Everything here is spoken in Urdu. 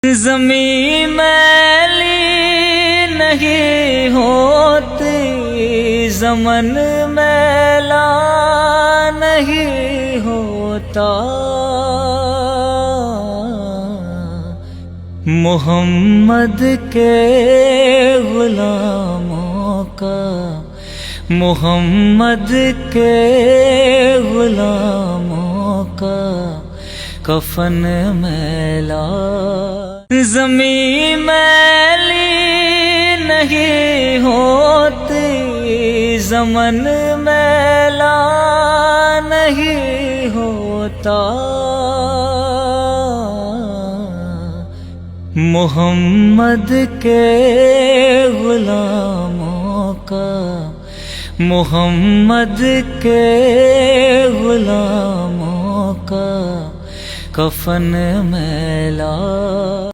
زمین میلی نہیں ہوتی، زمن میلا نہیں ہوتا، محمد کے غلاموں کا، محمد کے غلاموں کا کفن میلا۔ زمین میلی نہیں ہوتی، زمن میلا نہیں ہوتا، محمد کے غلاموں کا، محمد کے غلاموں کا کفن میلا۔